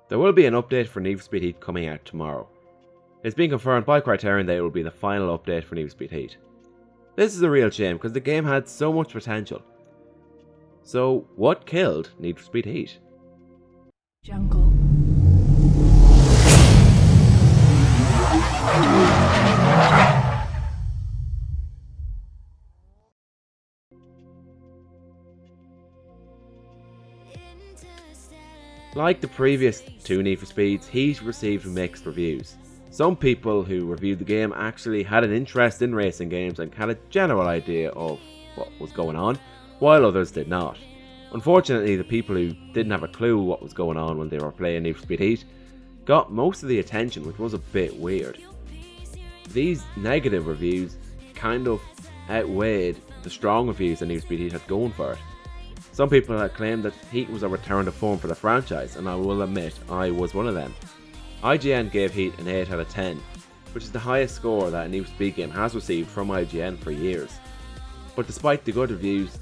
There will be an update for Need for Speed Heat coming out tomorrow. It's been confirmed by Criterion that it will be the final update for Need for Speed Heat. This is a real shame because the game had so much potential. So, what killed Need for Speed Heat? Jungle. Like the previous two Need for Speeds, Heat received mixed reviews. Some people who reviewed the game actually had an interest in racing games and had a general idea of what was going on, while others did not. Unfortunately, the people who didn't have a clue what was going on when they were playing Need for Speed Heat got most of the attention, which was a bit weird. These negative reviews kind of outweighed the strong reviews that Need for Speed Heat had going for it. Some people had claimed that Heat was a return to form for the franchise, and I will admit I was one of them. IGN gave Heat an 8 out of 10, which is the highest score that a Need for Speed game has received from IGN for years. But despite the good reviews,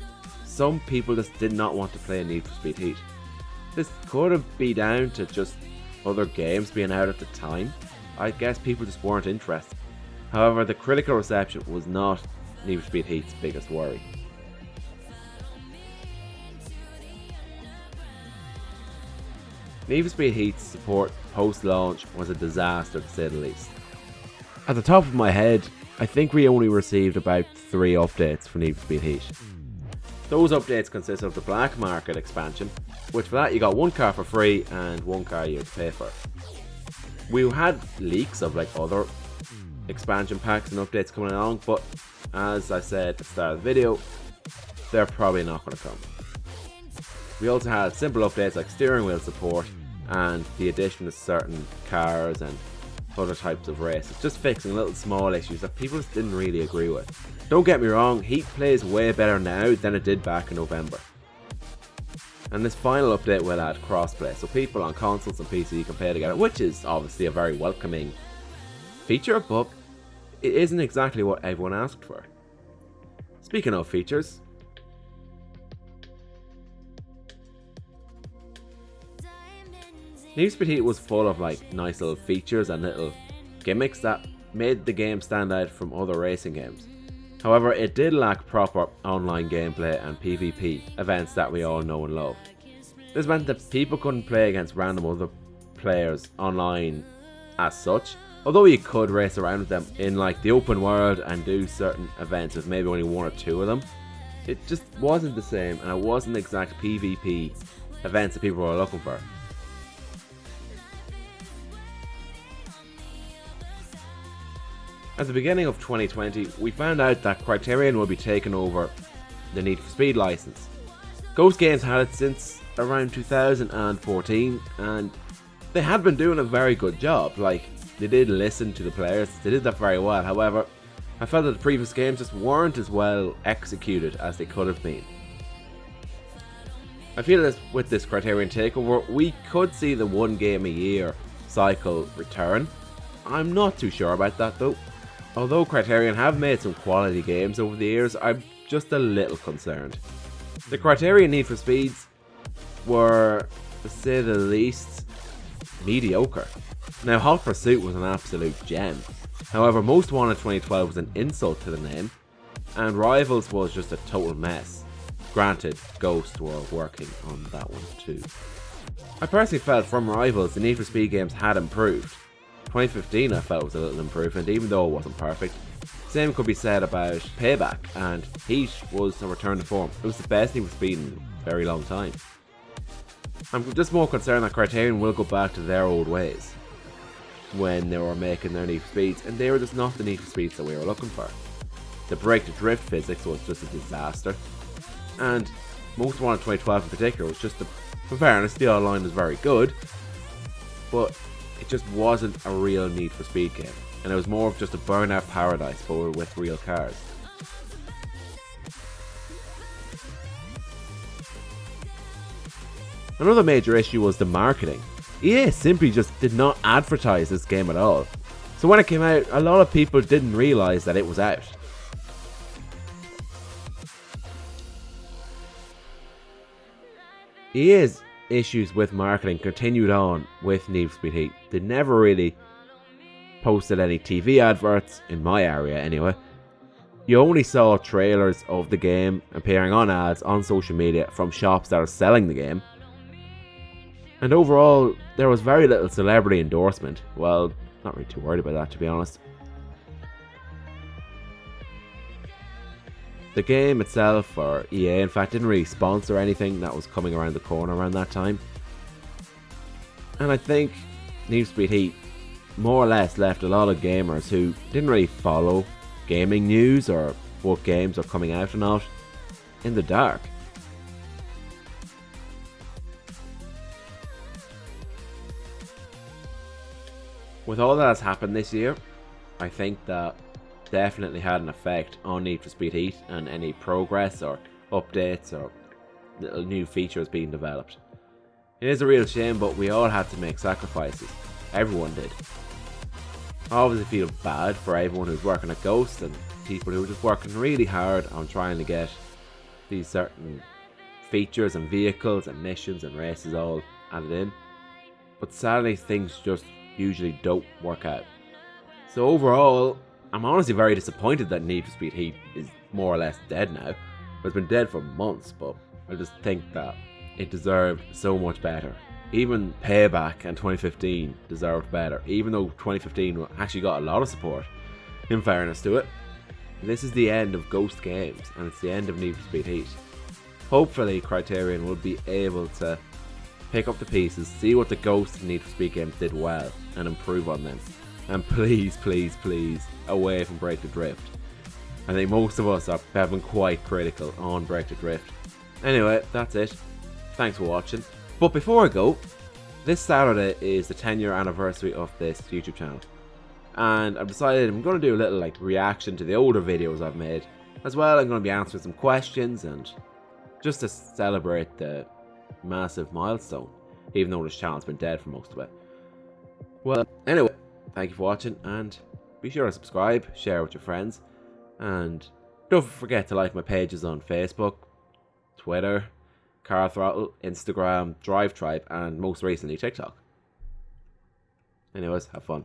some people just did not want to play Need for Speed Heat. This could be down to just other games being out at the time. I guess people just weren't interested. However, the critical reception was not Need for Speed Heat's biggest worry. Need for Speed Heat's support post-launch was a disaster to say the least. At the top of my head, I think we only received about 3 updates for Need for Speed Heat. Those updates consist of the Black Market expansion, which for that you got 1 car for free and 1 car you had to pay for. We had leaks of other expansion packs and updates coming along, but as I said at the start of the video, they're probably not going to come. We also had simple updates like steering wheel support and the addition of certain cars and other types of races, just fixing little small issues that people just didn't really agree with. Don't get me wrong, Heat plays way better now than it did back in November. And this final update will add crossplay, so people on consoles and PC can play together, which is obviously a very welcoming feature, but it isn't exactly what everyone asked for. Speaking of features, Need for Speed Heat was full of nice little features and little gimmicks that made the game stand out from other racing games. However, it did lack proper online gameplay and PvP events that we all know and love. This meant that people couldn't play against random other players online as such, although you could race around with them in the open world and do certain events with maybe only 1 or 2 of them. It just wasn't the same, and it wasn't exact PvP events that people were looking for. At the beginning of 2020, we found out that Criterion will be taking over the Need for Speed license. Ghost Games had it since around 2014, and they had been doing a very good job. They did listen to the players, they did that very well. However, I felt that the previous games just weren't as well executed as they could have been. I feel that with this Criterion takeover, we could see the 1 game a year cycle return. I'm not too sure about that though. Although Criterion have made some quality games over the years, I'm just a little concerned. The Criterion Need for Speeds were, to say the least, mediocre. Now, Hot Pursuit was an absolute gem. However, Most Wanted 2012 was an insult to the name, and Rivals was just a total mess. Granted, Ghost were working on that one too. I personally felt from Rivals the Need for Speed games had improved. 2015 I felt was a little improvement, even though it wasn't perfect. Same could be said about Payback, and Heat was a return to form. It was the best Need for Speed in a very long time. I'm just more concerned that Criterion will go back to their old ways when they were making their Need for Speeds, and they were just not the Need for Speeds that we were looking for. The break to drift physics was just a disaster, and Most Wanted 2012 in particular was just for fairness, the online was very good, but it just wasn't a real Need for Speed game, and it was more of just a burnout paradise but with real cars. Another major issue was the marketing. EA simply just did not advertise this game at all. So when it came out, a lot of people didn't realise that it was out. EA's issues with marketing continued on with Need for Speed Heat. They never really posted any TV adverts, in my area anyway. You only saw trailers of the game appearing on ads on social media from shops that are selling the game. And overall, there was very little celebrity endorsement. Well, not really too worried about that, to be honest. The game itself, or EA in fact, didn't really sponsor anything that was coming around the corner around that time. And I think Need for Speed Heat more or less left a lot of gamers who didn't really follow gaming news or what games are coming out or not in the dark. With all that has happened this year, I think that definitely had an effect on Need for Speed Heat and any progress or updates or little new features being developed. It is a real shame, but we all had to make sacrifices. Everyone did. I obviously feel bad for everyone who's working at Ghost and people who are just working really hard on trying to get these certain features and vehicles and missions and races all added in. But sadly, things just usually don't work out. So overall, I'm honestly very disappointed that Need for Speed Heat is more or less dead now. It's been dead for months, but I just think that it deserved so much better. Even Payback and 2015 deserved better, even though 2015 actually got a lot of support, in fairness to it. This is the end of Ghost games, and it's the end of Need for Speed Heat. Hopefully Criterion will be able to pick up the pieces, see what the Ghost and Need for Speed games did well, and improve on them. And please, please, please, away from Break the Drift. I think most of us have been quite critical on Break the Drift. Anyway, that's it. Thanks for watching. But before I go, this Saturday is the 10-year anniversary of this YouTube channel. And I've decided I'm going to do a little reaction to the older videos I've made. As well, I'm going to be answering some questions and just to celebrate the massive milestone, even though this channel's been dead for most of it. Well, anyway, thank you for watching, and be sure to subscribe, share with your friends, and don't forget to like my pages on Facebook, Twitter, Car Throttle, Instagram, Drive Tribe, and most recently TikTok. Anyways, have fun.